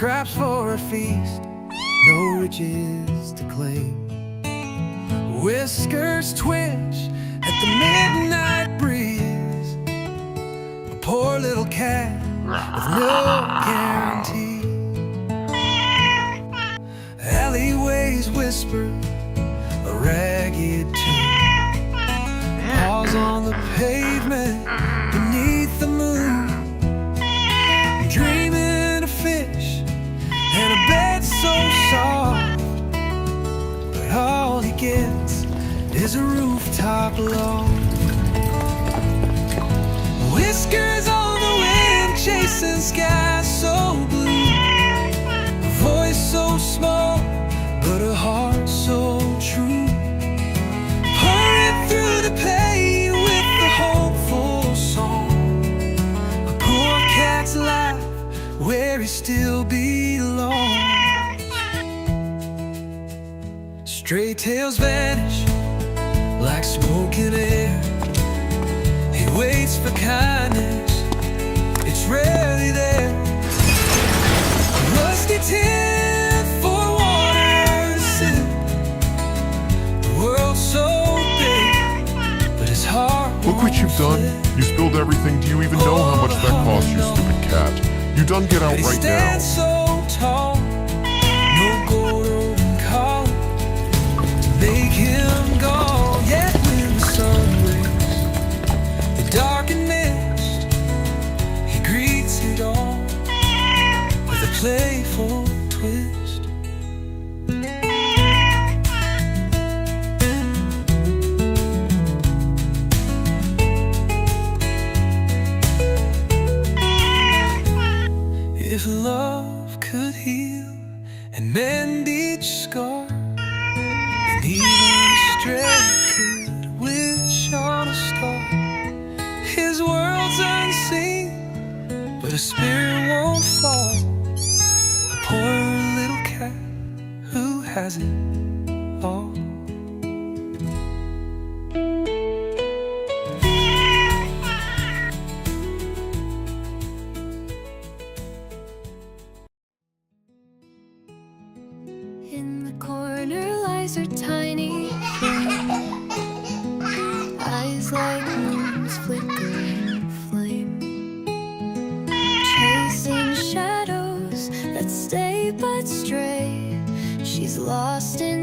scraps for a feast, no riches to claim. Whiskers twitch at the midnight breeze, a poor little cat with no guarantee. Alleyways whisper a ragged tune, paws on the pavement beneath the moon, dreaming of fish and a bed so soft, but all he gets is a rooftop loft. Whiskers on the wind chasing skies so blue, a voice so small but a heart so true, pouring through the pain with the hopeful song, a poor cat's life where he still belongs. Stray tales vanish like smoke in air. He waits for kindness, it's rarely there. A rusty tin for water to sip, the world's so big, but his heart Look what you've done. You spilled everything. Do you even know how much that cost, you stupid cat? You done get out he right now. stands so tall, no gold or collar to make him go. Yet when the sun breaks the darkened mist, he greets it all with a playful twist. If love could heal and mend each scar, and even a stray could wish on a star. His world's unseen, but his spirit won't fall. A poor little cat who has it all. In the corner lies her tiny friend, eyes like moon's flickering flame, chasing shadows that stay but stray. She's lost in